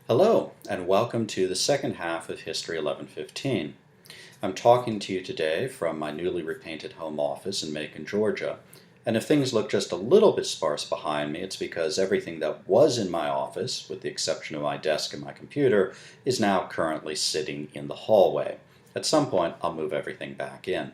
Hello, and welcome to the second half of History 1115. I'm talking to you today from my newly repainted home office in Macon, Georgia. And if things look just a little bit sparse behind me, it's because everything that was in my office, with the exception of my desk and my computer, is now currently sitting in the hallway. At some point, I'll move everything back in.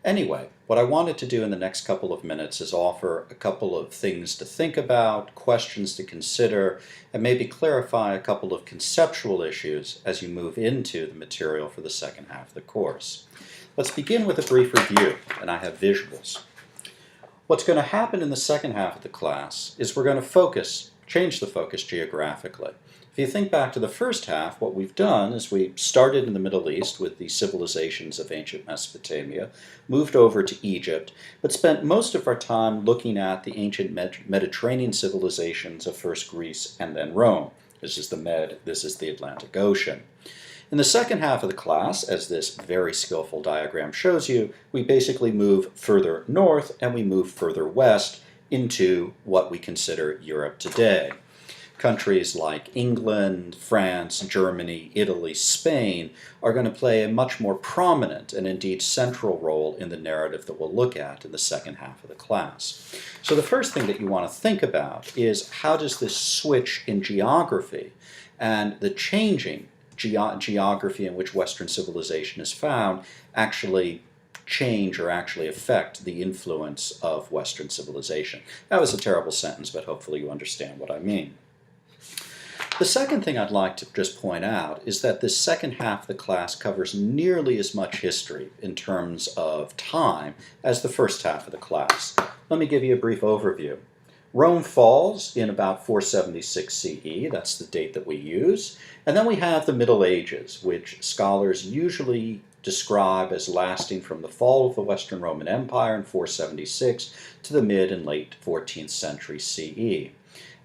Anyway, what I wanted to do in the next couple of minutes is offer a couple of things to think about, questions to consider, and maybe clarify a couple of conceptual issues as you move into the material for the second half of the course. Let's begin with a brief review, and I have visuals. What's going to happen in the second half of the class is we're going to change the focus geographically. If you think back to the first half, what we've done is we started in the Middle East with the civilizations of ancient Mesopotamia, moved over to Egypt, but spent most of our time looking at the ancient Mediterranean civilizations of first Greece and then Rome. This is the Med, this is the Atlantic Ocean. In the second half of the class, as this very skillful diagram shows you, we basically move further north and we move further west into what we consider Europe today. Countries like England, France, Germany, Italy, Spain are going to play a much more prominent and indeed central role in the narrative that we'll look at in the second half of the class. So the first thing that you want to think about is how does this switch in geography and the changing geography in which Western civilization is found actually change or actually affect the influence of Western civilization. That was a terrible sentence, but hopefully you understand what I mean. The second thing I'd like to just point out is that this second half of the class covers nearly as much history in terms of time as the first half of the class. Let me give you a brief overview. Rome falls in about 476 CE, that's the date that we use, and then we have the Middle Ages, which scholars usually describe as lasting from the fall of the Western Roman Empire in 476 to the mid and late 14th century CE.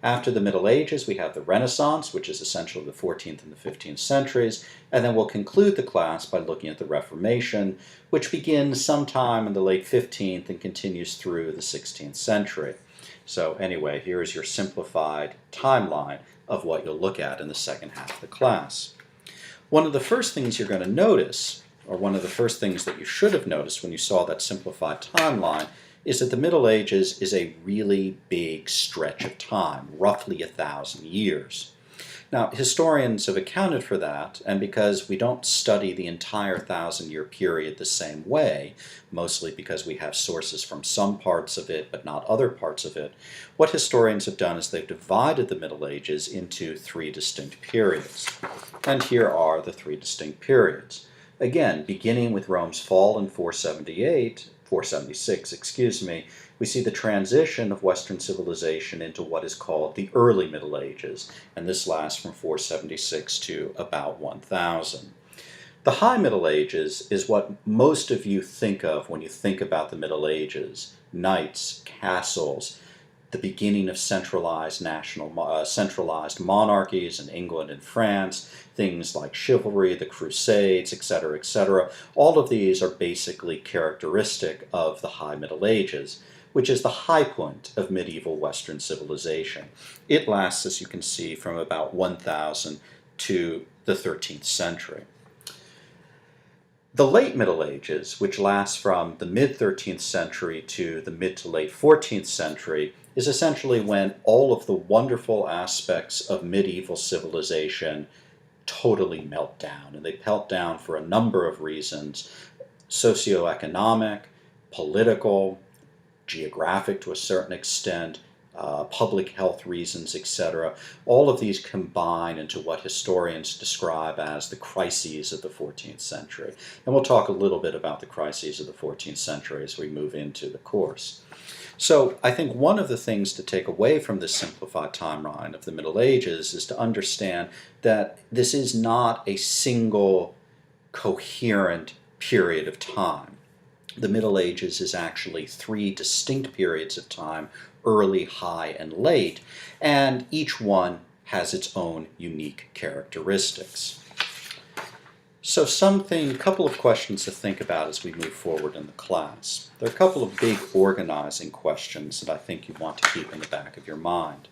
After the Middle Ages, we have the Renaissance, which is essentially the 14th and the 15th centuries, and then we'll conclude the class by looking at the Reformation, which begins sometime in the late 15th and continues through the 16th century. So anyway, here is your simplified timeline of what you'll look at in the second half of the class. One of the first things you're going to notice, or one of the first things that you should have noticed when you saw that simplified timeline, is that the Middle Ages is a really big stretch of time, roughly 1,000 years. Now, historians have accounted for that, and because we don't study the entire 1,000-year period the same way, mostly because we have sources from some parts of it but not other parts of it, what historians have done is they've divided the Middle Ages into three distinct periods. And here are the three distinct periods. Again, beginning with Rome's fall in 476, we see the transition of Western civilization into what is called the early Middle Ages, and this lasts from 476 to about 1000. The High Middle Ages is what most of you think of when you think about the Middle Ages: knights, castles, the beginning of centralized monarchies in England and France, things like chivalry, the Crusades, etc., etc. All of these are basically characteristic of the High Middle Ages, which is the high point of medieval Western civilization. It lasts, as you can see, from about 1000 to the 13th century. The late Middle Ages, which lasts from the mid-13th century to the mid to late 14th century, is essentially when all of the wonderful aspects of medieval civilization totally melt down. And they melt down for a number of reasons: socioeconomic, political, geographic to a certain extent, public health reasons, etc. All of these combine into what historians describe as the crises of the 14th century. And we'll talk a little bit about the crises of the 14th century as we move into the course. So I think one of the things to take away from this simplified timeline of the Middle Ages is to understand that this is not a single coherent period of time. The Middle Ages is actually three distinct periods of time: early, high, and late, and each one has its own unique characteristics. So a couple of questions to think about as we move forward in the class. There are a couple of big organizing questions that I think you want to keep in the back of your mind.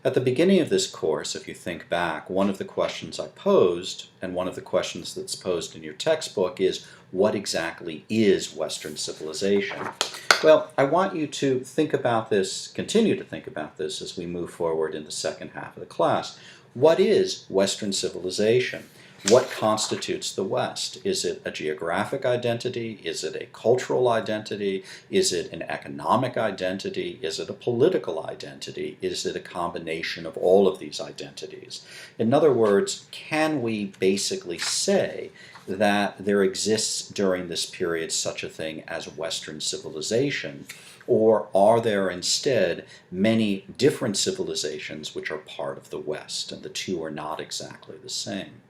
At the beginning of this course, if you think back, one of the questions I posed, and one of the questions that's posed in your textbook, is what exactly is Western civilization? Well, I want you to think about this, continue to think about this as we move forward in the second half of the class. What is Western civilization? What constitutes the West? Is it a geographic identity? Is it a cultural identity? Is it an economic identity? Is it a political identity? Is it a combination of all of these identities? In other words, can we basically say that there exists during this period such a thing as Western civilization? Or are there instead many different civilizations which are part of the West, and the two are not exactly the same?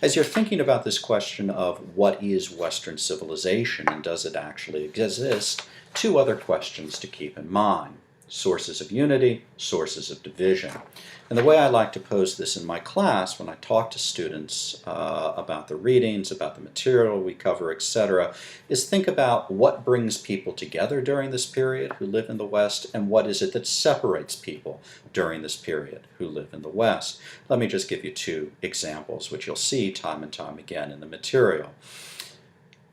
As you're thinking about this question of what is Western civilization and does it actually exist, two other questions to keep in mind: sources of unity, sources of division. And the way I like to pose this in my class when I talk to students about the readings, about the material we cover, etc., is think about what brings people together during this period who live in the West, and what is it that separates people during this period who live in the West. Let me just give you two examples, which you'll see time and time again in the material.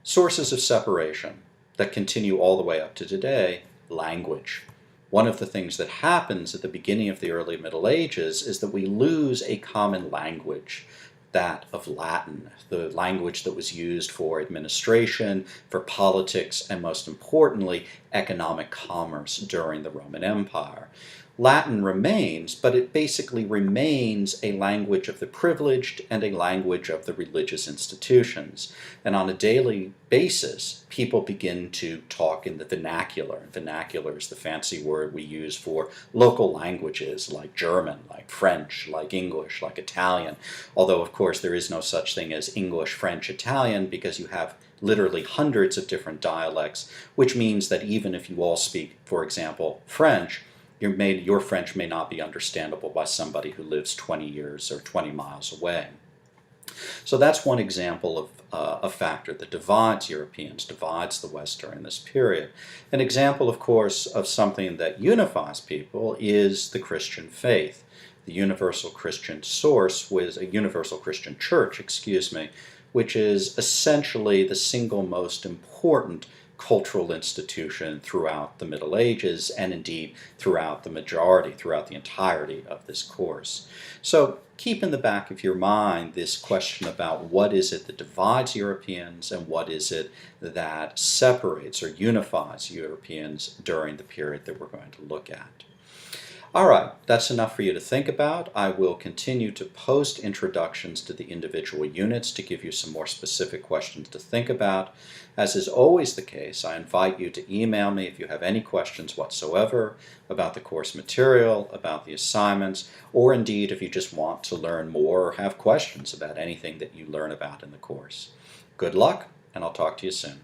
Sources of separation that continue all the way up to today: language. One of the things that happens at the beginning of the early Middle Ages is that we lose a common language, that of Latin, the language that was used for administration, for politics, and most importantly, economic commerce during the Roman Empire. Latin remains, but it basically remains a language of the privileged and a language of the religious institutions. And on a daily basis, people begin to talk in the vernacular. Vernacular is the fancy word we use for local languages like German, like French, like English, like Italian. Although, of course, there is no such thing as English, French, Italian, because you have literally hundreds of different dialects, which means that even if you all speak, for example, French, your French may not be understandable by somebody who lives 20 years or 20 miles away. So that's one example of a factor that divides Europeans, divides the West during this period. An example, of course, of something that unifies people is the Christian faith. The universal Christian source was a universal Christian church, which is essentially the single most important cultural institution throughout the Middle Ages, and indeed throughout the entirety of this course. So keep in the back of your mind this question about what is it that divides Europeans and what is it that separates or unifies Europeans during the period that we're going to look at. All right, that's enough for you to think about. I will continue to post introductions to the individual units to give you some more specific questions to think about. As is always the case, I invite you to email me if you have any questions whatsoever about the course material, about the assignments, or indeed if you just want to learn more or have questions about anything that you learn about in the course. Good luck, and I'll talk to you soon.